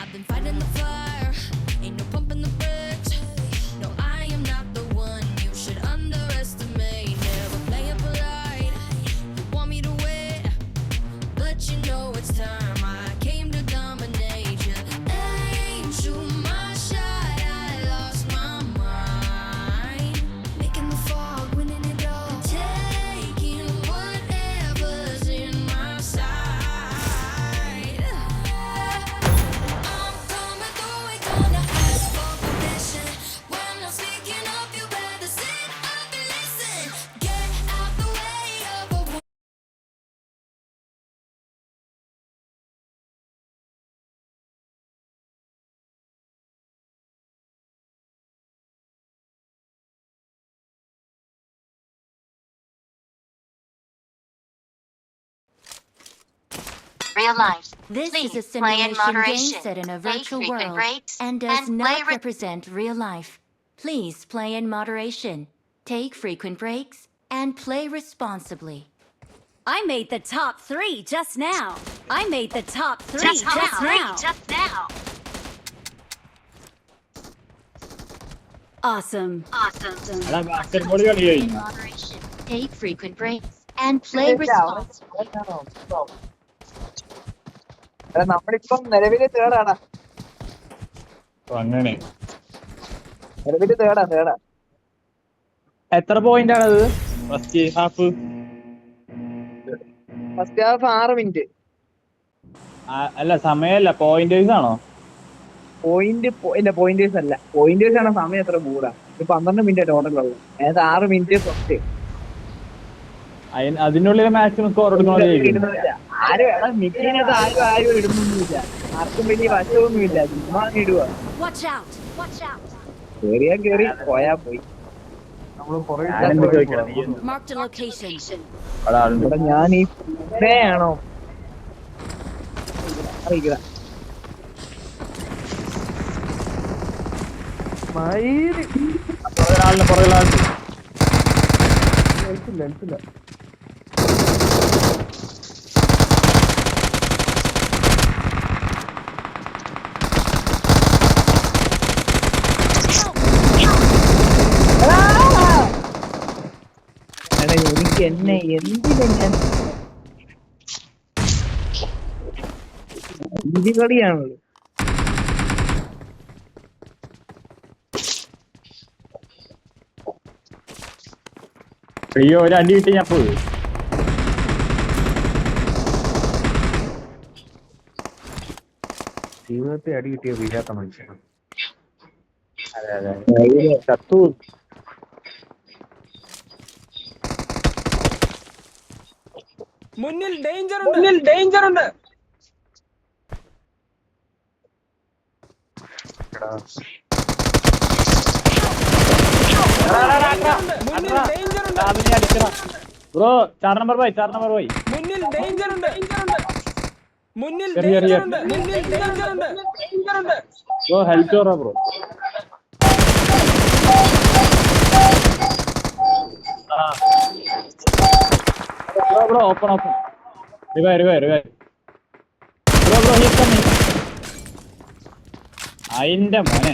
I've been fighting the fire, ain't no pumping the brakes. No, I am not the one you should underestimate. Never play it polite, you want me to wait, but you know it's time. I came to dominate you. Aim, shoot my shot, I lost my mind. Making the fog, winning it all, taking whatever's in my sight. I'm coming through it, gonna ask for permission. When I'm speaking up, you better sit up and listen. Get out the way of a Real life. This Please is a play in simulation game moderation. set in a Take virtual frequent world breaks and does and play not represent real life. Please play in moderation. Take frequent breaks and play responsibly. I made the top 3 just now. I made the top 3 just now. just now. Awesome. എടാ basketball കളി In കഴിഞ്ഞു. moderation. Take frequent breaks and play responsibly. നമ്മളിപ്പം നിലവില് തേടാണ്. ഓ, അങ്ങനെ നിലവില് തേടാ. എത്ര point ആണത് first half? First half 6 minute. അല്ല സമയമല്ല, പോയിന്റേഴ്സ് ആണോ? പോയിന്റേഴ്സ് അല്ല, പോയിന്റേഴ്സ് ആണ്. സമയം എത്ര കൂടാ? 12 മിനിറ്റ് ടോട്ടൽ ഉള്ളത്. അതായത് 6 മിനിറ്റ് ഫസ്റ്റ്. അതിനുള്ളിൽ മാക്സിമം സ്കോർ എടുക്കണോ? ആരും മിക്കിനകത്ത് ആരും ഇടുന്നൊന്നുമില്ല. ആർക്കും വലിയ വശമൊന്നുമില്ല. ചുമ്മാ ഇടുക. Watch out. കേറിയാ കേറി, പോയാ പോയി. ഞാനെന്ത് ചോദിക്കണം? Marked a location. ഇവിടെ ഞാൻ ഈ ആണോ അറിയിക്കുക. പുറകിലാളുണ്ട്. എടാ എനിക്ക് എന്തിനാ ഞാൻ ഇന്ത്യ കളിയാണല്ലോ. അയ്യോ, ഒരു അടി കിട്ടി ഞാൻ പോയി. ജീവിതത്തെ അടി കിട്ടിയ വീഴാത്ത മനുഷ്യൻ. അതെ ചത്തു. മുന്നിൽ ഡേഞ്ചർ ഉണ്ട്. ബ്രോ 4 നമ്പർ പോയി. മുന്നിൽ ഡേഞ്ചർ ഉണ്ട്. ബ്രോ ഹെൽത്ത് കുറവാ bro. Bro open revive. Bro അതിന്റെ മോനെ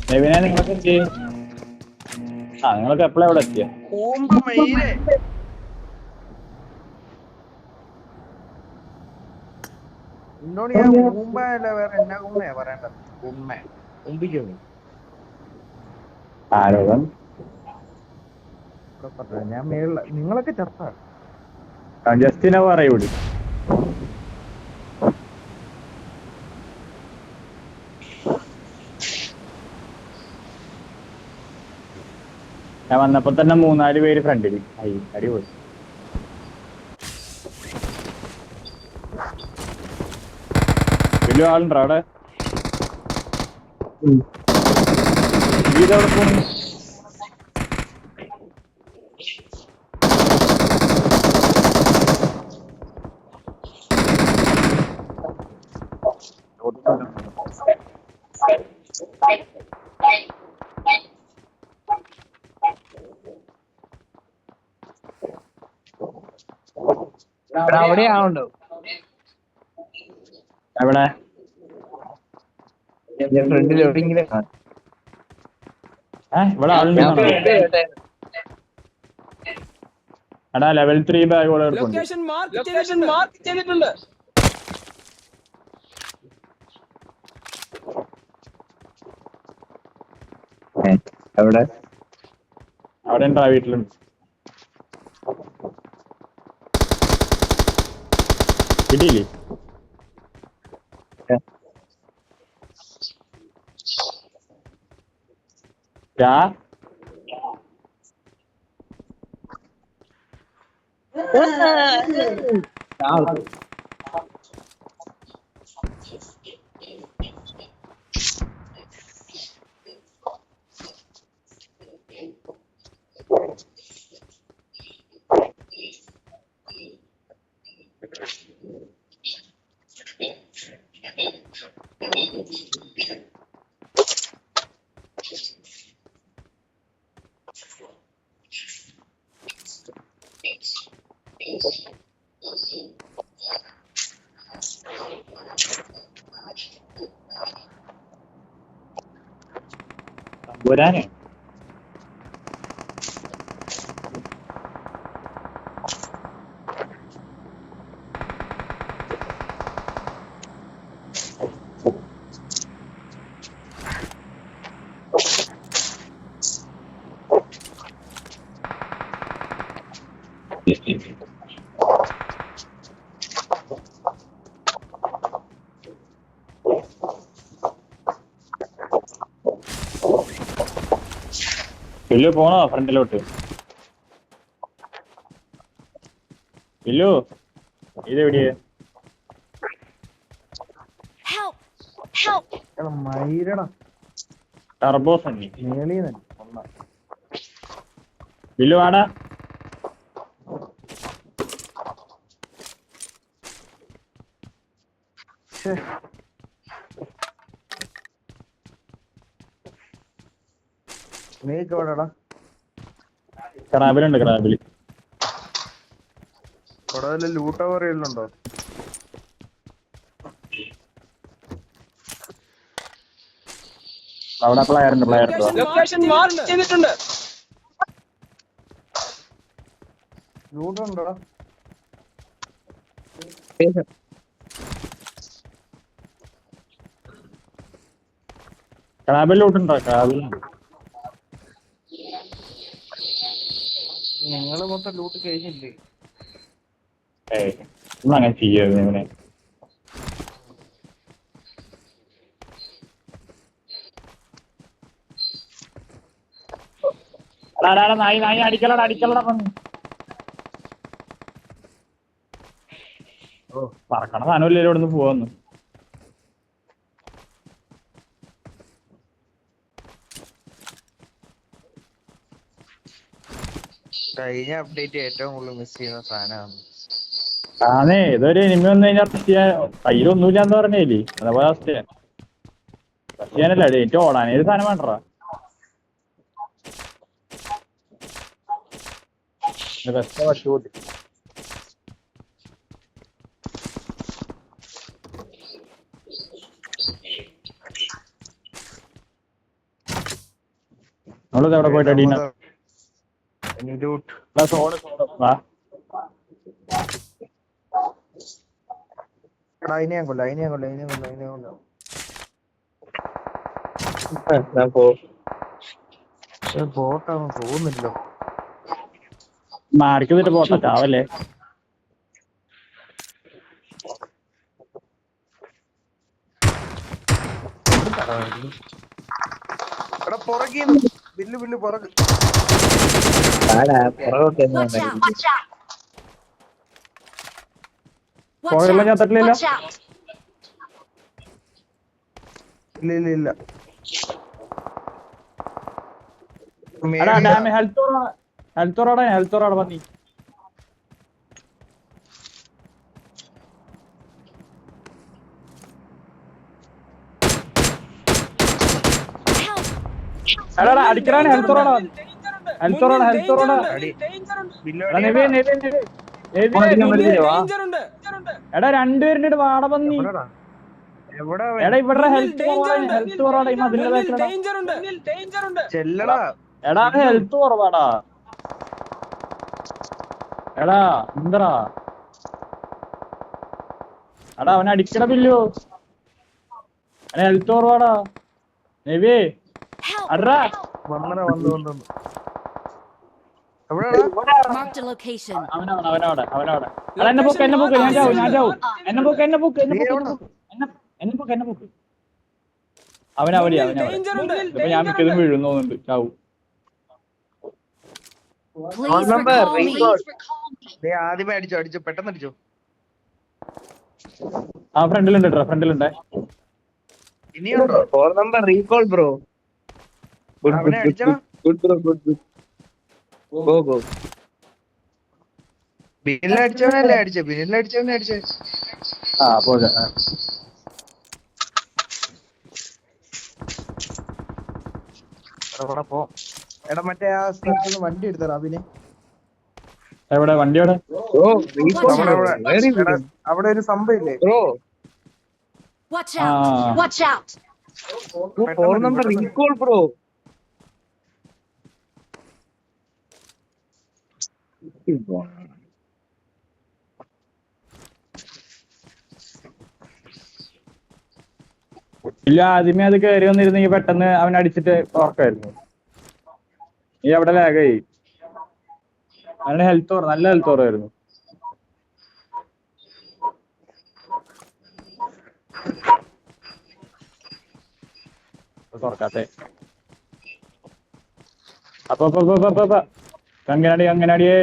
നെവിനെ നിങ്ങൾക്ക് എന്ത് ചെയ്യും? നിങ്ങൾക്ക് എപ്പോഴാ ഇവിടെ എത്തിയ? ആരോഗ്യം ഞാൻ മേളില. നിങ്ങളൊക്കെ ചത്ത ജസ്റ്റിനെ പറയൂടി. ഞാൻ വന്നപ്പോ തന്നെ 3-4 പേര് ഫ്രണ്ടിൽ. അടിപൊളി. വലിയ ആളുണ്ടോ അവിടെ? ഇതവിടെ പോണു. അവിടെ ആളുണ്ടോ? എവിടെ ഫ്രണ്ടിൽ എവിടെയെങ്കിലും കാണും. ഇവിടെ ആളുണ്ടെന്നാണോ? എടാ ലെവൽ 3 ബാഗ് ഇവിടെ എടുക്കുന്നുണ്ട്. ലൊക്കേഷൻ മാർക്ക് ചെയ്തിട്ടുണ്ട്. എവിടെ അവിടെ ഉണ്ടാ വീട്ടിലുണ്ട്. കിട്ടിയില്ലേ? തമ്പുരാനെ ഇല്ലു പോണോ ഫ്രണ്ടിലോട്ട്? ഇല്ലു ഇതെവിടെയാ? Help! Help! മയിരടാ ടർബോസ് തന്നെ മേളീന്ന് ബില്ലു വാടാ. നീക്ക് എവിടെടാ? ക്രാബിലുണ്ട്. ക്രാബില് ഇവിടെ വല്ല ലൂട്ട് പറയലുണ്ടോ? അവിടെ പ്ലെയർ ഉണ്ട്. ലൊക്കേഷൻ മാർക്ക് ചെയ്തിട്ടുണ്ട്. ലൂട്ട് ഉണ്ടോടാ? ക്രാബിൽ ലൂട്ടുണ്ടോ? ക്രാബിലുണ്ട്. നിങ്ങള് മൊത്തം ലൂട്ട് കഴിഞ്ഞില്ലേ? ഒന്നും അങ്ങനെ ചെയ്യരുത് ഇവനെ. നായി അടിക്കലടാ പന്നി. ഓ പറക്കണ സാധനമില്ലല്ലോ ഇവിടുന്ന് പോവാന്ന്. കഴിഞ്ഞ അപ്ഡേറ്റ് ഏറ്റവും കൂടുതൽ മിസ് ചെയ്യുന്ന സാധനമാണ്. ആന്നേ ഇതൊരു ഇനിമ വന്നു കഴിഞ്ഞാൽ കയ്യിലൊന്നുമില്ലാന്ന് പറഞ്ഞേലേ അതേപോലെ അവസ്ഥയാ. ചെയ്യാനല്ല ഡേറ്റ് ഓടാൻ ഏത് സാധനം വേണ്ടടാ. പശുകൂട്ടി നമ്മളിത് എവിടെ പോയിട്ട് അടീന അതിനെയാ കൊല്ല ബോട്ടാന്ന് തോന്നുന്നില്ലോ. മാറിക്കുന്നിട്ട് പോട്ടെ ചാവല്ലേ. എടാ പുറകീന്ന് ബില്ല് പുറകെ. Watch out! Watch out! പുറകെല്ലാം ചത്തിട്ടില്ലല്ലോ. Watch out! ഇല്ല എടാ ഡാമേ ഹെൽത്തോറാടാ പന്നി. എടാ അടിക്കറാണ് ഹെൽത്തോറാടാ. എടാ രണ്ടുപേരുടെ വാട പന്നി. എവിടെ എടാ ഇവിടെ ഹെൽത്ത് കുറവാടാ ഈ മതിലിന്റെ back ലെടാ. ഡേഞ്ചർ ഉണ്ട് ഡേഞ്ചർ ഉണ്ട്. ചെല്ലടാ. എടാ ഹെൽത്ത് കുറവാടാ. എടാ എന്തടാ എടാ അവനെ അടിക്കട ബില്ലു. അവനെ ഹെൽത്ത് കുറവാടാ. നെവി അടാ വന്നു എവിടെടാ? Marked a location. അവനവിടെ എടാ എന്നെ പൊക്ക് ഞാൻ ചാവും എന്നെ പൊക്ക് അവനവിടെയാ ഡേഞ്ചർ ഉണ്ട്. ഇപ്പൊ ഞാൻ മിക്കതും വീഴുന്നു തോന്നുന്നുണ്ട്. ചാവും. Please recall me. നീ ആദ്യമേ അടിച്ചോ പെട്ടെന്ന് അടിച്ചോ. ആ ഫ്രണ്ടിലുണ്ട്. ഇനിയുണ്ടോ? 4 number recall bro. അവനെ അടിച്ചോ. Good bro, good. Go. ബിനിലടിച്ചവനല്ലേ അടിച്ചേ. ആ പോലെ എടാ പോ. എടാ മറ്റേ ആ സ്ഥലത്ത് വണ്ടി എടുത്തടാ പിന്നെ. എവിടെ വണ്ടി എവിടെ? Oh, recall bro. Very good. അവിടെ ഒരു സംഭവം ഇല്ലേ? Bro, Watch ആ out. Watch out! 4 number recall bro. ഇല്ല ആദ്യമേ അത് കയറി വന്നിരുന്നെങ്കിൽ പെട്ടെന്ന് അവൻ അടിച്ചിട്ട് ഓർക്കായിരുന്നു. നീ അവിടെ ലാഗായി. അവന്റെ നല്ല ഹെൽത്ത് കുറവായിരുന്നു. തുറക്കാത്തെ അപ്പൊ അങ്ങനാടിയേ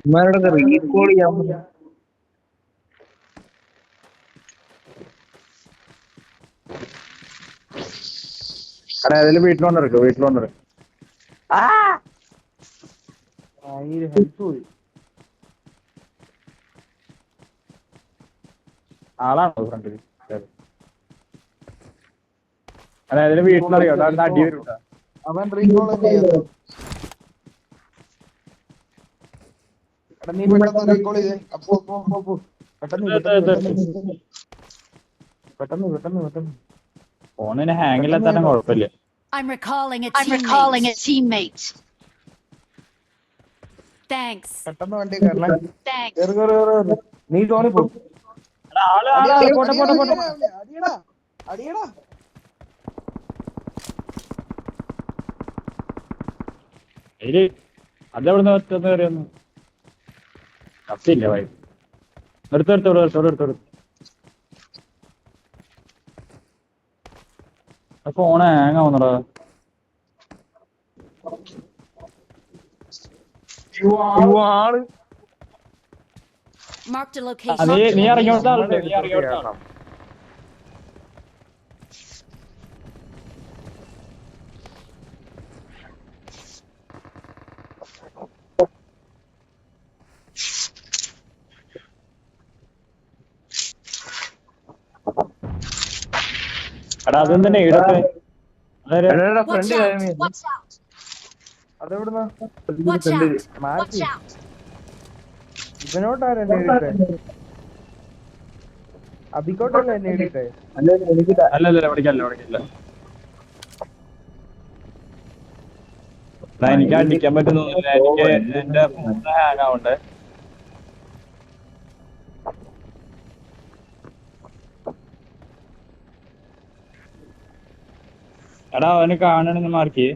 ഇമാരോടൊക്കെ റീകോൾ ചെയ്യാൻ അതെ അതില് വീട്ടിലോണ്ടോ ആളാണോ ഫ്രണ്ടില്? അതെ അതില് വീട്ടിലറിയോ അടി വരും. അവൻ റീകോൾ ചെയ്യാ. എടാ നീ പെട്ടെന്ന് റീകോൾ ചെയ്തേ. അപ്പോ പെട്ടെന്ന് ഫോണിന് ഹാങ് ഇല്ലാത്ത കുഴപ്പമില്ല. I'm recalling a teammate. Thanks. പെട്ടെന്ന് വണ്ടി കയറണം. Thanks. നീ ടോണി പോ. അടിയടാ അതില് അതെവിടുന്ന് ഒറ്റന്ന് കയറിയൊന്നു കത്തില്ല വൈ എടുത്തെടുത്തോട് ഫോണ് ഹാങ് ആവുന്നടാ. Marked a location. നീ ഇറങ്ങിയോട്ട ആളുണ്ട്. എടാ അതും തന്നെ ഇടത്തെ Watch out. Watch out! അതെവിടുന്നാ Watch out. മാറ്റി Watch out! ഇവനോട്ടാണ് എന്നെ ഇടിട്ടെ. അബിക്കോട്ടല്ലേ എന്നെ ഇടിട്ടെ. അല്ലല്ല പഠിക്കല്ല എനിക്ക് അടിക്കാൻ പറ്റുന്നില്ല. എനിക്ക് എന്റെ ഹാങ് ആവണ്ടേ. എടാ അവന് കാണണെന്ന് മാർക്ക്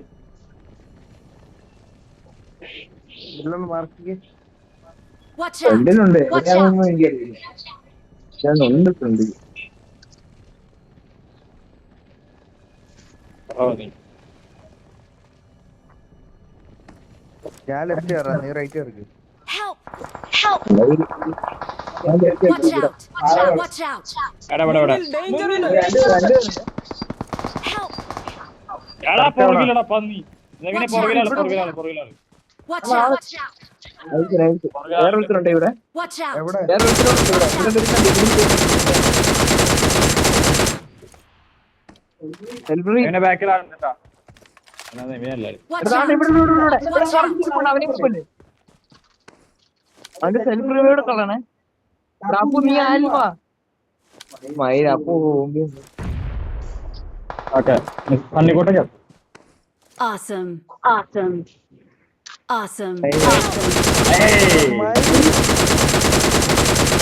ഇതിലൊന്ന് mark. Watch out. ഫ്രണ്ടിലുണ്ട്. Watch out. ഞാനൊന്നും എനിക്കറിയില്ല. ഞാനുണ്ട് ഫ്രണ്ടിൽ. ഞാൻ ലെഫ്റ്റ് കയറാം, നീ റൈറ്റ് കയറി. Help. Help! Watch out. Watch out. എടാ ഇവിടെ ഡേഞ്ചർ ഉണ്ട്. Help. എടാ പുറകിലടാ പന്നി. ഇതെങ്ങനെ പുറകിലാണ്. Watch out. Watch out! വേറെ ഒരുത്തരുണ്ടോ ഇവിടെ? Watch out. എവിടെ? വേറെ ഒരുത്തരുണ്ടോ ഇവിടെ? ഇവിടെ സെൽഫി ഇവന്റെ ബാക്കിലാണ് കേട്ടാ. ഇവനല്ലേ Watch out. അവനെ കുഴപ്പമില്ലേ? അവന്റെ സെൽഫ് റിവൈഡ് കളണേ. അപ്പു നീ ആൽവാ മയില അപ്പു ഓക്കെ പന്നിക്കോട്ടേക്ക് Awesome. Awesome. Awesome.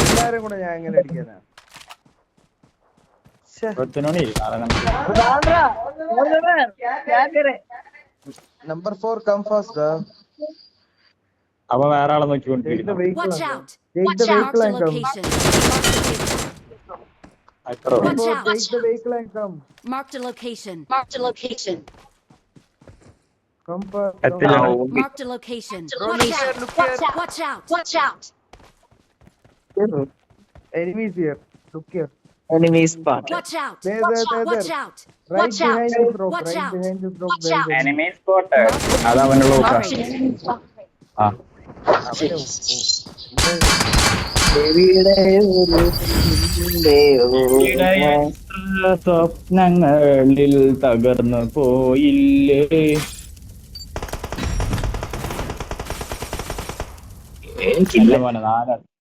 എല്ലാരും കൂടെ ഞാൻ എങ്ങനെ അടിക്കാനാ ഒറ്റനോണി നമ്പർ 4 കം ഫാസ്റ്റ് അപ്പൊ വേറെ ആളെ നോക്കിക്കൊണ്ടിരിക്കുന്നു Watch out. Take the Mark vehicle the and come. location. അത്രോ Watch out. Take the vehicle and come. Mark the location. Marked a location. Come fast. എത്തില്ല Mark the location. Watch out. Watch out. Watch out. Enemies here. Look here. enemy spot Watch out. There. Watch out. Right Watch out. behind this rock. Watch Right out. behind this rock. Watch there out. is enemy. Enemy spot അത് അവനുള്ള നോക്കാം ആ സ്വപ്നങ്ങളിൽ തകർന്നു പോയില്ലേ എനിക്കില്ല മോനെ നാലാ